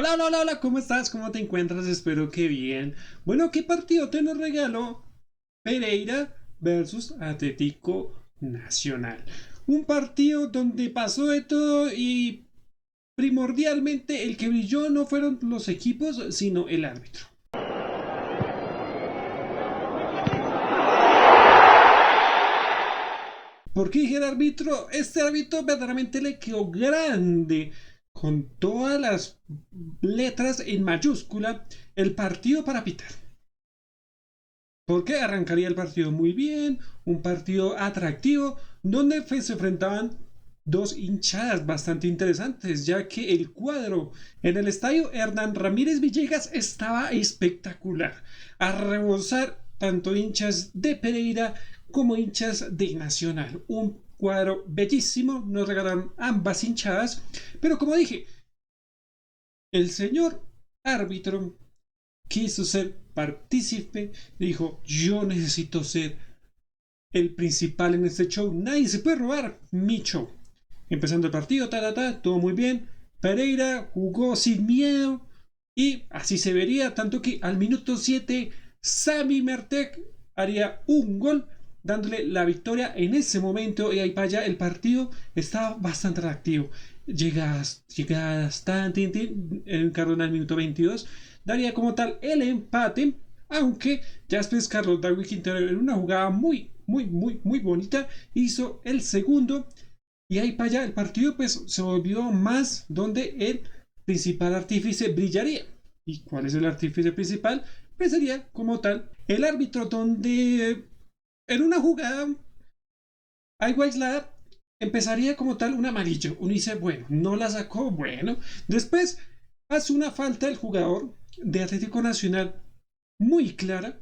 Hola, hola, hola, hola, ¿cómo estás? ¿Cómo te encuentras? Espero que bien. Bueno, ¿qué partido te nos regaló Pereira versus Atlético Nacional? Un partido donde pasó de todo y primordialmente el que brilló no fueron los equipos, sino el árbitro. ¿Por qué dije el árbitro? Este árbitro verdaderamente le quedó grande, con todas las letras en mayúscula, el partido para pitar. Porque arrancaría el partido muy bien, un partido atractivo, donde se enfrentaban dos hinchadas bastante interesantes, ya que el cuadro en el estadio Hernán Ramírez Villegas estaba espectacular, a rebosar tanto hinchas de Pereira como hinchas de Nacional. Un cuadro bellísimo, nos regalaron ambas hinchadas, pero como dije, el señor árbitro quiso ser partícipe, dijo, yo necesito ser el principal en este show, nadie se puede robar mi show. Empezando el partido, todo muy bien. Pereira jugó sin miedo y así se vería, tanto que al minuto 7 Sami Mertek haría un gol dándole la victoria en ese momento y ahí para allá el partido estaba bastante atractivo. Llegadas, en Cardona al minuto 22 daría como tal el empate, aunque ya después Carlos Darwin Quintero en una jugada muy bonita hizo el segundo y ahí para allá el partido pues se volvió más donde el principal artífice brillaría. ¿Y cuál es el artífice principal? Pues sería como tal el árbitro donde en una jugada algo aislada empezaría como tal un amarillo. Uno dice, bueno, no la sacó, bueno. Después hace una falta el jugador de Atlético Nacional muy clara,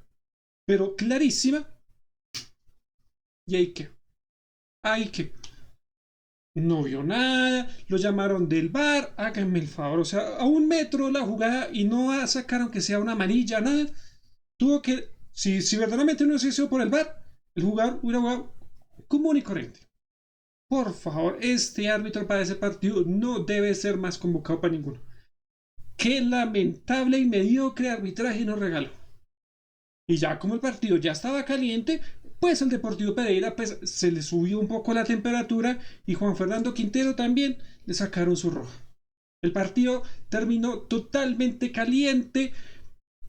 pero clarísima. Y hay que no vio nada, lo llamaron del bar, háganme el favor, o sea, a un metro la jugada y no va a sacar aunque sea una amarilla, nada. Tuvo que, si verdaderamente no se hizo por el bar, el jugador hubiera jugado común y corriente. Por favor, este árbitro para ese partido no debe ser más convocado para ninguno. Qué lamentable y mediocre arbitraje nos regaló. Y ya como el partido ya estaba caliente, pues el Deportivo Pereira pues se le subió un poco la temperatura y Juan Fernando Quintero también le sacaron su roja. El partido terminó totalmente caliente,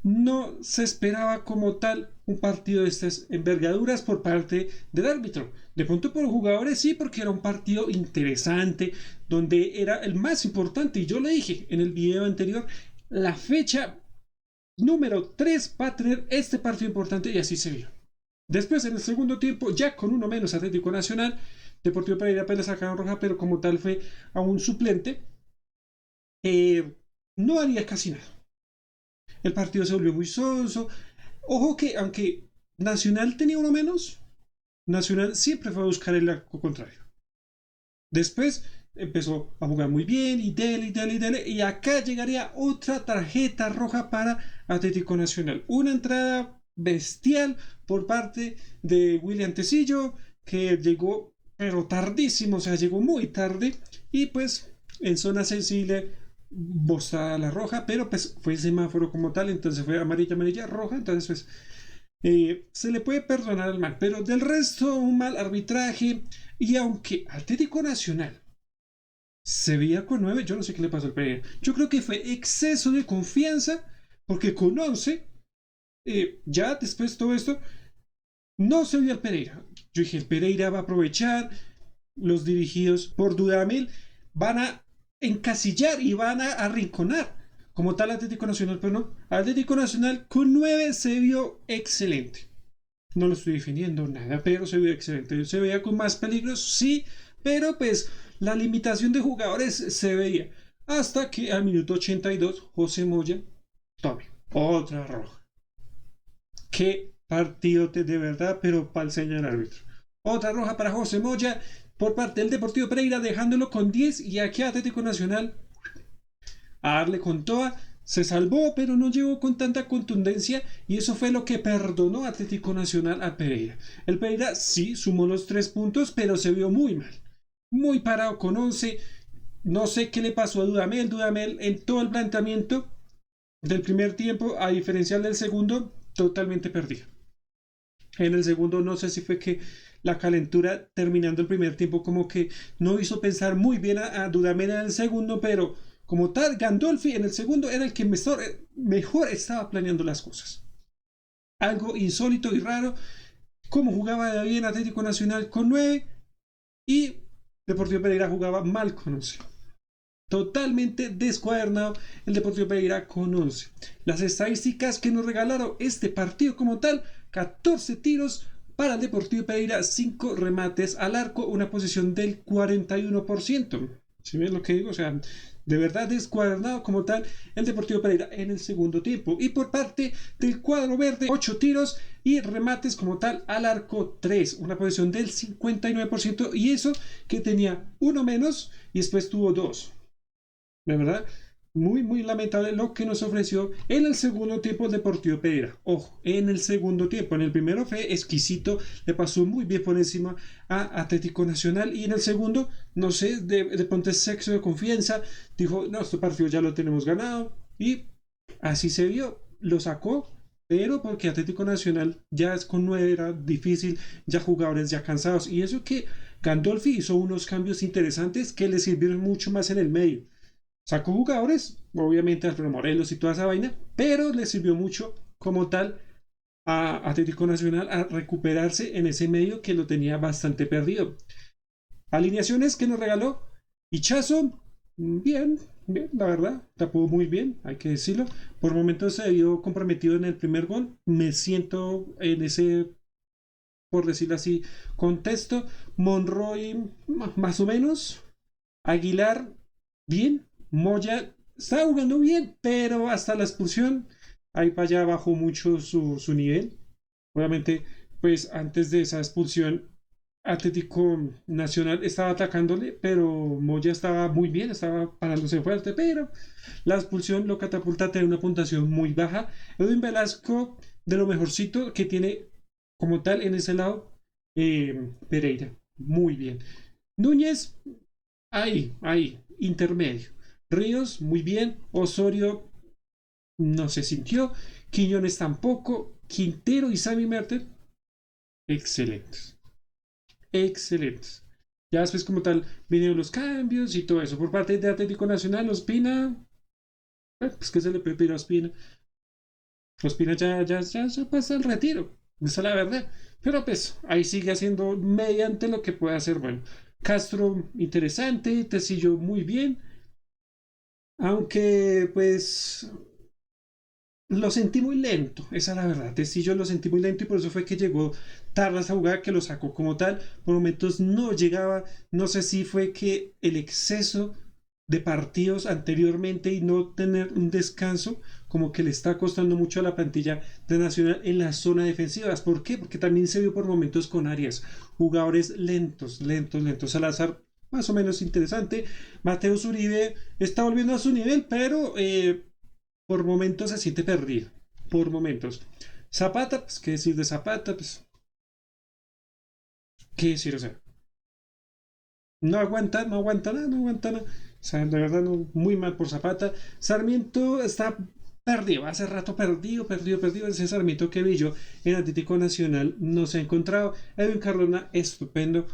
no se esperaba como tal un partido de estas envergaduras por parte del árbitro. De pronto por los jugadores sí, porque era un partido interesante, donde era el más importante. Y yo le dije en el video anterior, la fecha número 3 va a tener este partido importante y así se vio. Después, en el segundo tiempo, ya con uno menos Atlético Nacional, Deportivo Pereira pues le sacaron roja, pero como tal fue a un suplente, no haría casi nada. El partido se volvió muy sonso. Ojo que, aunque Nacional tenía uno menos, Nacional siempre fue a buscar el arco contrario. Después empezó a jugar muy bien y dele. Y acá llegaría otra tarjeta roja para Atlético Nacional. Una entrada bestial por parte de William Tecillo, que llegó, pero tardísimo, o sea, llegó muy tarde. Y pues en zona sensible, mostrada la roja, pero pues fue semáforo como tal, entonces fue amarilla, amarilla, roja. Entonces, pues se le puede perdonar al mal, pero del resto un mal arbitraje. Y aunque Atlético Nacional se veía con 9, yo no sé qué le pasó al Pereira. Yo creo que fue exceso de confianza, porque con 11, ya después de todo esto, no se vio al Pereira. Yo dije, el Pereira va a aprovechar, los dirigidos por Dudamel van a encasillar y van a arrinconar como tal Atlético Nacional, pero no. Atlético Nacional con 9 se vio excelente. No lo estoy definiendo nada, pero se veía excelente. Se veía con más peligros, sí, pero pues la limitación de jugadores se veía. Hasta que al minuto 82, José Moya tome otra roja. Qué partido de verdad, pero para el señor árbitro. Otra roja para José Moya por parte del Deportivo Pereira, dejándolo con 10 y aquí Atlético Nacional a darle con toda. Se salvó, pero no llegó con tanta contundencia y eso fue lo que perdonó Atlético Nacional a Pereira. El Pereira sí sumó los 3 puntos, pero se vio muy mal. Muy parado con 11. No sé qué le pasó a Dudamel. Dudamel en todo el planteamiento del primer tiempo, a diferencia del segundo, totalmente perdido. En el segundo no sé si fue que la calentura terminando el primer tiempo como que no hizo pensar muy bien a Dudamel en el segundo, pero como tal, Gandolfi en el segundo era el que mejor estaba planeando las cosas. Algo insólito y raro, como jugaba de bien Atlético Nacional con 9 y Deportivo Pereira jugaba mal con 11. Totalmente descuadernado el Deportivo Pereira con 11. Las estadísticas que nos regalaron este partido como tal: 14 tiros para el Deportivo Pereira, 5 remates al arco, una posición del 41%. ¿Sí ven lo que digo? O sea, de verdad descuadernado como tal el Deportivo Pereira en el segundo tiempo. Y por parte del cuadro verde, 8 tiros y remates como tal al arco, 3, una posición del 59%. Y eso que tenía uno menos y después tuvo 2. De verdad, muy, muy lamentable lo que nos ofreció en el segundo tiempo el Deportivo Pereira. Ojo, en el segundo tiempo. En el primero fue exquisito, le pasó muy bien por encima a Atlético Nacional. Y en el segundo, no sé, de ponte sexo de confianza, dijo: no, este partido ya lo tenemos ganado. Y así se vio, lo sacó. Pero porque Atlético Nacional ya es con 9 era difícil, ya jugadores ya cansados. Y eso que Gandolfi hizo unos cambios interesantes que le sirvieron mucho más en el medio. Sacó jugadores, obviamente Alfredo Morelos y toda esa vaina, pero le sirvió mucho como tal a Atlético Nacional a recuperarse en ese medio que lo tenía bastante perdido. Alineaciones que nos regaló Hichazo, bien, bien, la verdad, tapó muy bien, hay que decirlo. Por momentos se vio comprometido en el primer gol. Me siento en ese, por decirlo así, contexto. Monroy, más o menos. Aguilar, bien. Moya está jugando bien, pero hasta la expulsión, ahí para allá bajó mucho su nivel. Obviamente, pues antes de esa expulsión, Atlético Nacional estaba atacándole, pero Moya estaba muy bien, estaba parándose fuerte, pero la expulsión lo catapulta a tener una puntuación muy baja. Edwin Velasco, de lo mejorcito que tiene como tal en ese lado, Pereira, muy bien. Núñez, ahí, intermedio. Ríos, muy bien. Osorio no se sintió. Quiñones tampoco. Quintero y Sammy Mertel, excelentes. Excelentes. Ya después, como tal, vinieron los cambios y todo eso. Por parte de Atlético Nacional, Ospina, pues que se le puede pedir a Ospina. Ospina ya pasa el retiro. Esa es la verdad. Pero pues ahí sigue haciendo mediante lo que puede hacer. Bueno, Castro, interesante. Tecillo, muy bien. Aunque, pues, lo sentí muy lento, esa es la verdad. Sí, yo lo sentí muy lento y por eso fue que llegó tarde a esa jugada que lo sacó como tal. Por momentos no llegaba, no sé si fue que el exceso de partidos anteriormente y no tener un descanso, como que le está costando mucho a la plantilla de Nacional en la zona defensiva. ¿Por qué? Porque también se vio por momentos con Arias, jugadores lentos, lentos, lentos. Salazar, más o menos interesante. Mateus Uribe está volviendo a su nivel, pero por momentos se siente perdido. Por momentos. Zapata, pues, ¿qué decir de Zapata? Pues, ¿qué decir? O sea, no aguanta, no aguanta nada, no aguanta nada. O sea, de verdad, no, muy mal por Zapata. Sarmiento está perdido, hace rato perdido. Ese Sarmiento que vi yo en Atlético Nacional no se ha encontrado. Edwin Cardona, estupendo.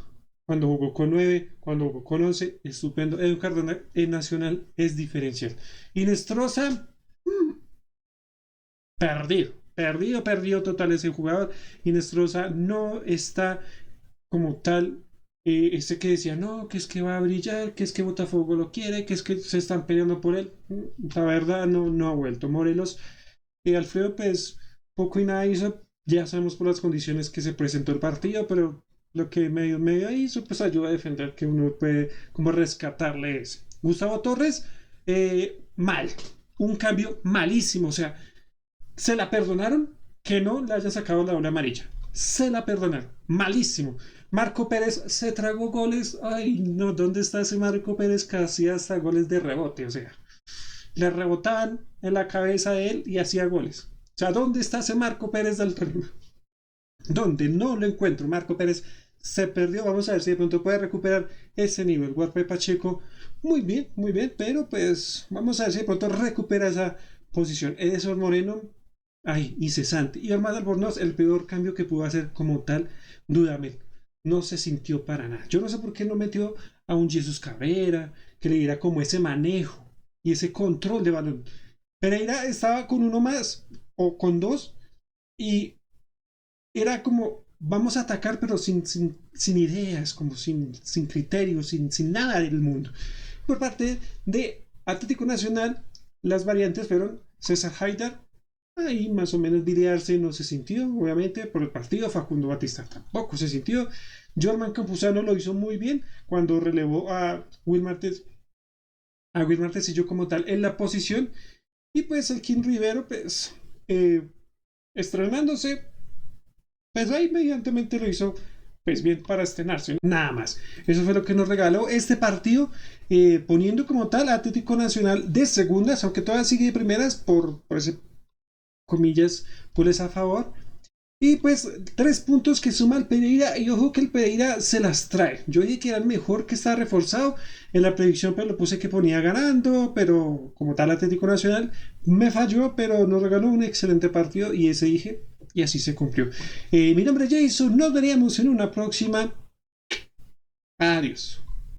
Cuando jugó con 9, cuando jugó con 11, estupendo. Edwin Cardona en Nacional es diferencial. Inestrosa, perdido total ese jugador. Inestrosa no está como tal. Este que decía, no, que es que va a brillar, que es que Botafogo lo quiere, que es que se están peleando por él. La verdad, no ha vuelto. Morelos y Alfredo, pues poco y nada hizo. Ya sabemos por las condiciones que se presentó el partido, pero lo que medio hizo, pues ayuda a defender, que uno puede como rescatarle ese. Gustavo Torres, mal. Un cambio malísimo. O sea, se la perdonaron que no le haya sacado la ola amarilla. Se la perdonaron. Malísimo. Marco Pérez se tragó goles. Ay, no, ¿dónde está ese Marco Pérez que hacía hasta goles de rebote? O sea, le rebotaban en la cabeza a él y hacía goles. O sea, ¿dónde está ese Marco Pérez del Tolima? ¿Dónde? No lo encuentro. Marco Pérez se perdió. Vamos a ver si de pronto puede recuperar ese nivel. Warpe Pacheco, muy bien, pero pues vamos a ver si de pronto recupera esa posición. Edson Moreno, ay, incesante. Y Armando Albornoz, el peor cambio que pudo hacer como tal, Dudamel. No se sintió para nada. Yo no sé por qué no metió a un Jesús Cabrera, que le diera como ese manejo y ese control de balón. Pereira estaba con uno más o con dos y era como vamos a atacar pero sin ideas, como sin criterios, sin nada del mundo. Por parte de Atlético Nacional, las variantes fueron César Haidar, ahí más o menos Viriarse no se sintió, obviamente, por el partido. Facundo Batista tampoco se sintió. Jorman Campuzano lo hizo muy bien cuando relevó a Will Martes y yo como tal en la posición. Y pues el King Rivero, pues, estrenándose, pues ahí mediantemente lo hizo pues bien para estrenarse, nada más. Eso fue lo que nos regaló este partido, poniendo como tal a Atlético Nacional de segundas, aunque todavía sigue de primeras por ese, comillas, goles a favor. Y pues 3 puntos que suma el Pereira y ojo que el Pereira se las trae. Yo dije que era el mejor que estaba reforzado en la predicción, pero lo puse que ponía ganando, pero como tal Atlético Nacional me falló, pero nos regaló un excelente partido y ese dije y así se cumplió. Mi nombre es Jason, nos veríamos en una próxima. Adiós.